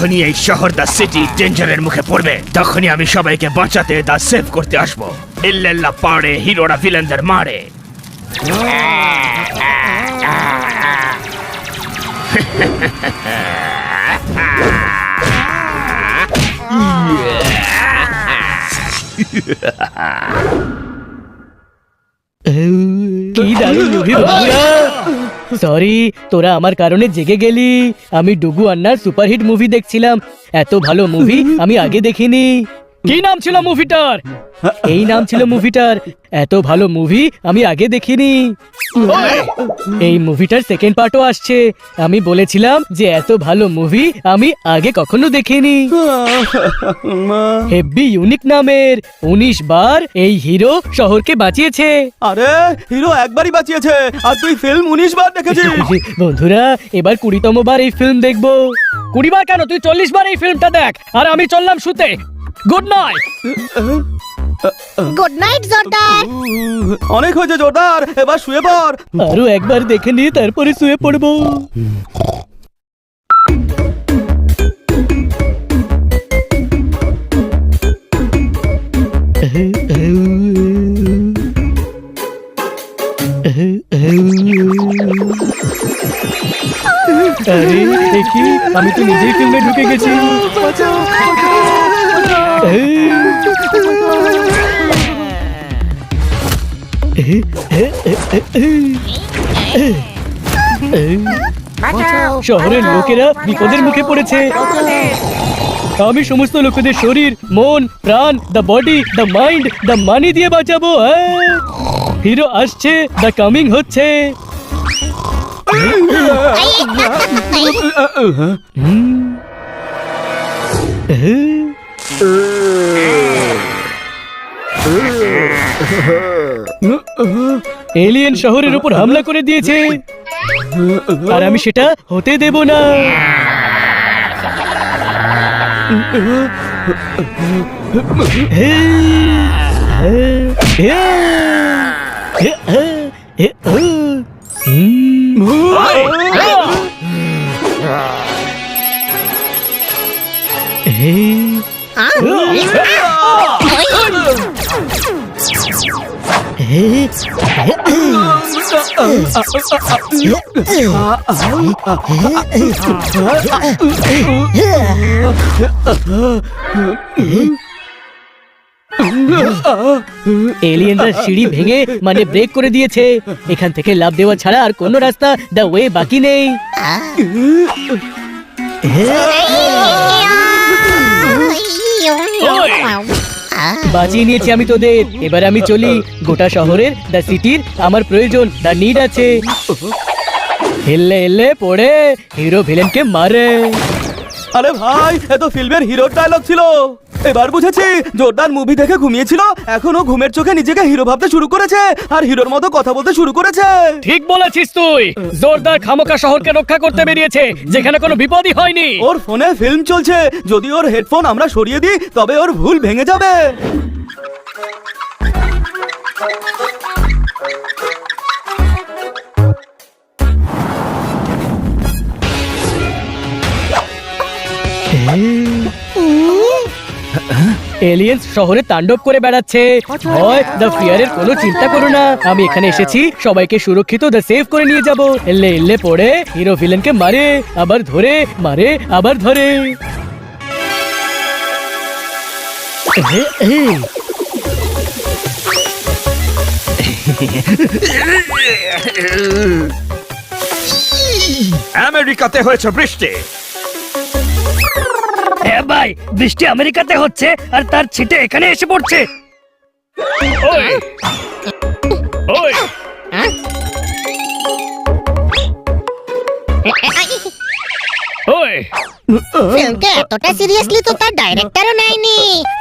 যখনই এই শহর দ্য সিটি ডেঞ্জারের মুখে পড়বে তখনই আমি সবাইকে বাঁচাতে দ্য সেভ করতে আসবো। ইল্লাল্লাহ পারে হিরোরা ভিলেনদের মারে। কি দারুণ মুভি বন্ধুরা। সরি তোরা আমার কারণে জেগে গেলি। আমি ডুগু আন্নার সুপারহিট মুভি দেখছিলাম। এত ভালো মুভি আমি আগে দেখিনি। কি নাম ছিল মুভিটার? এই নাম ছিল মুভিটার। এত ভালো মুভি আমি আগে দেখিনি। এই মুভিটার সেকেন্ড পার্টও আসছে। আমি বলেছিলাম যে এত ভালো মুভি আমি আগে কখনো দেখিনি। হেব্বি ইউনিক নামের 19 বার এই হিরো শহরকে বাঁচিয়েছে। আরে হিরো একবারই বাঁচিয়েছে আর তুই ফিল্ম 19 বার দেখেছিস। বন্ধুরা এবার 20তম বার এই ফিল্ম দেখবো। 20 বার কেন, তুই 40 বার এই ফিল্মটা দেখ। আর আমি চললাম শুতে। Good night. গুড নাইট জোরদার। অনেক হয়েছে জোরদার, এবার শুয়ে পড়। আরো একবার দেখে নিয়ে তারপরে শুয়ে পড়বো। আরে দেখি আমি তো নিজেই ফিল্মে ঢুকে গেছি। শহরের লোকেরা বিপদের মুখে পড়েছে। আমি সমস্ত লোকেদের শরীর, মন, প্রাণ, the body, the mind, the money দিয়ে বাঁচাবো। হিরো আসছে, দ্য কামিং হচ্ছে। এলিয়েন শহরের উপর হামলা করে দিয়েছে আর আমি সেটা হতে দেব না। এলিয়েনরা সিঁড়ি ভেঙে মানে ব্রেক করে দিয়েছে। এখান থেকে লাফ দেওয়া ছাড়া আর কোনো রাস্তা দ্য ওয়ে বাকি নেই। বাঁচিয়ে নিয়েছি আমি তোদের। এবার আমি চলি। গোটা শহরের দ্য সিটির আমার প্রয়োজন, দ্য নিড আছে। হেললে হেললে পড়ে হিরো ভিলেনকে মারে। আরে ভাই এ তো ফিল্মের হিরোর ডায়লগ ছিল। এবার বুঝেছি, জোরদার মুভি দেখে ঘুমিয়েছিল, এখনো ঘুমের চোখে নিজেকে হিরো ভাবতে শুরু করেছে আর হিরোর মতো কথা বলতে শুরু করেছে। ঠিক বলেছিস তুই। জোরদার খামোকা শহরকে রক্ষা করতে বেরিয়েছে যেখানে কোনো বিপদই হয়নি। ওর ফোনে ফিল্ম চলছে, যদি ওর হেডফোন আমরা সরিয়ে দিই তবে ওর ভুল ভেঙে যাবে। এলিয়েন্স শহরে তাণ্ডব করে বেড়াচ্ছে। ভয় দ্য ফিয়ারের কোনো চিন্তা করো না। আমি এখানে এসেছি সবাইকে সুরক্ষিত দ্য সেভ করে নিয়ে যাব। এলে এলে পড়ে হিরো ভিলেনকে মারে, আবার ধরে, মারে, আবার ধরে। আমেরিকাতে হয়েছে বৃষ্টি। হ্যাঁ ভাই, বৃষ্টি আমেরিকাতে হচ্ছে আর তার ছিটে এখানে এসে পড়ছে। ওই ওই ওই ফিল্মকে এতটা সিরিয়াসলি তো তার ডাইরেক্টরও নেয়নি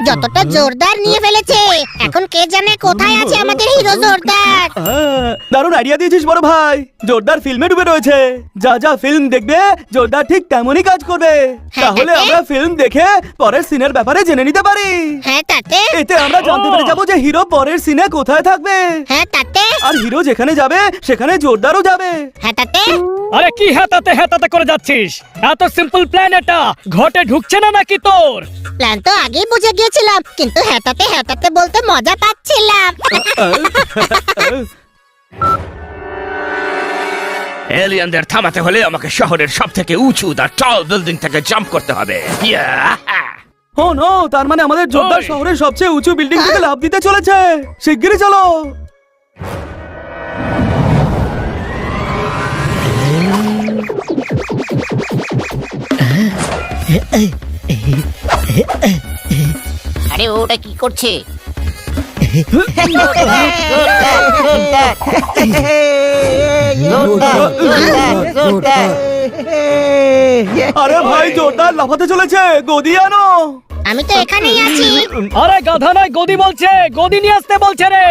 যতটা জোরদার নিয়ে ফেলেছে। এখন কে জানে কোথায় আছে আমাদের হিরো জোরদার। দারুণ আইডিয়া দিয়েছিস বড় ভাই। জোরদার ফিল্মে ডুবে রয়েছে, যা যা ফিল্ম দেখবে জোরদার ঠিক তেমনই কাজ করবে। তাহলে তাতে? আমরা ফিল্ম দেখে পরের সিনের ব্যাপারে জেনে নিতে পারি। হ্যাঁ তাতে? এতে আমরা জানতে পেরে যাবো যে হিরো পরের সিনে কোথায় থাকবে। হ্যাঁ তাতে? আর হিরো যেখানে যাবে সেখানে জোরদারও যাবে। হ্যাঁ তাতে? আরে কি হ্যাতাতে করে যাচ্ছিস? এত সিম্পল প্ল্যান এটা ঘটে ঢুকছে না নাকি তোর? প্ল্যান তো আগেই বুঝে গিয়েছিলাম, কিন্তু হ্যাতাতে বলতে মজা পাচ্ছিলাম। এলিয়েনদের থামাতে হলে আমাকে শহরের সব থেকে উঁচু দা টল বিল্ডিং থেকে জাম্প করতে হবে। ও নো, তার মানে আমাদের জোরদার ওই। শহরের সবচেয়ে উঁচু বিল্ডিং থেকে লাফ দিতে চলেছে। শিগগিরই চলো। আরে ওটা কি করছে? আরে ভাই, জোরদার লাফাতে চলেছে, গদি আনো। আমি তো এখানেই আছি। আরে গাধা নয়, গদি বলছে, গদি নিয়ে আসতে বলছে রে।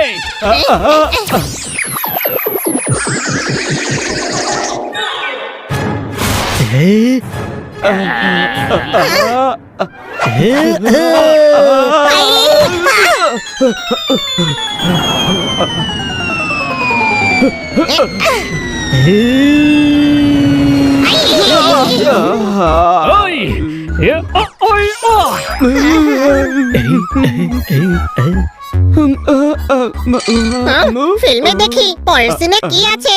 ওই ওই ফিল্মে দেখি পরের সিনে কি আছে।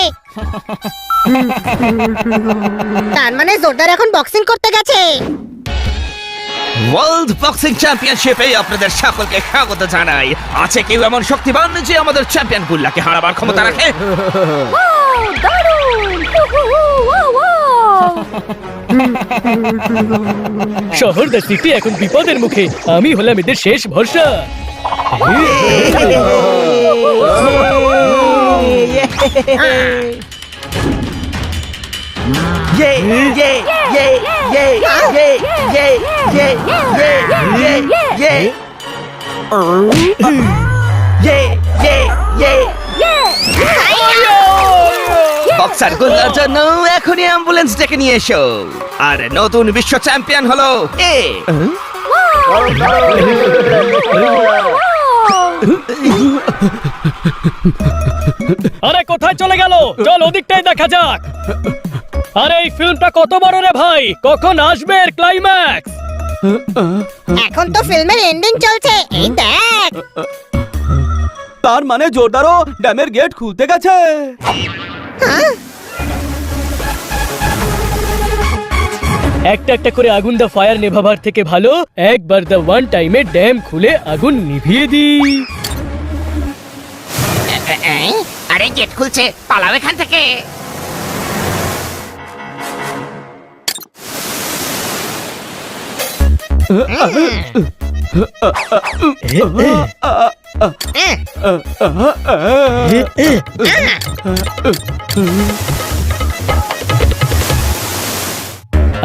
তার মানে জোরদার এখন বক্সিং করতে গেছে। ওয়ার্ল্ড বক্সিং চ্যাম্পিয়নশিপে আপনাদের সকলকে স্বাগত জানাই। আছে কেউ এমন শক্তিমান যে আমাদের চ্যাম্পিয়ন গুল্লাকে হারাবার ক্ষমতা রাখে? শহর দ্য সিটি এখন বিপদের মুখে, আমি হলাম এদের শেষ ভরসা। বক্সার গুল্লার জন্য এখনই অ্যাম্বুলেন্স ডেকে নিয়ে এসো। আর নতুন বিশ্ব চ্যাম্পিয়ন হলো এ। আরে কোথায় চলে গেল? চল ওদিকটাই দেখা যাক। আরে এই ফিল্মটা কত বড় রে ভাই, কখন আসবে এর ক্লাইম্যাক্স? এখন তো ফিল্মের এন্ডিং চলছে, এই দেখ। তার মানে জোরদারও ড্যামের গেট খুলতে গেছে। একটা একটা করে আগুন দা ফায়ার নেভাবার থেকে ভালো একবার দা ওয়ান টাইমে ড্যাম খুলে আগুন নিভিয়ে দিই। আরে গেট খুলছে, পালাও এখান থেকে।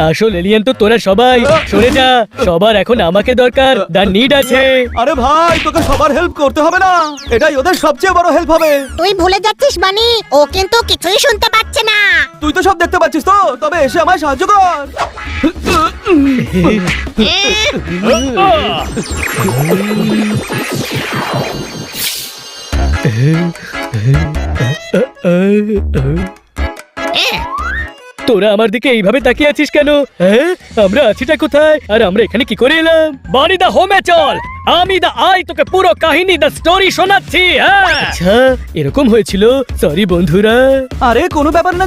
আসল এলিয়েন তো তোরা সবাই। সরে যা, সবার এখন আমাকে দরকার, দা নিড আছে। আরে ভাই, তোকে সবার হেল্প করতে হবে না, এটাই ওদের সবচেয়ে বড় হেল্প হবে। তুই ভুলে যাচ্ছিস বানি, ও কিন্তু কিছুই শুনতে পাচ্ছে না। তুই তো সব দেখতে পাচ্ছিস তো, তবে এসে আমায় সাহায্য কর। তোরা আমার দিকে এইভাবে তাকিয়ে আছিস কেন? হ্যাঁ, আমরা আছিটা কোথায় আর আমরা এখানে কি করে এলাম? বানি দা হোমে চল, আমি দা আই তোকে পুরো কাহিনী দা স্টোরি শোনাচ্ছি। হ্যাঁ আচ্ছা, এরকম হয়েছিল। সরি বন্ধুরা। আরে কোনো ব্যাপার না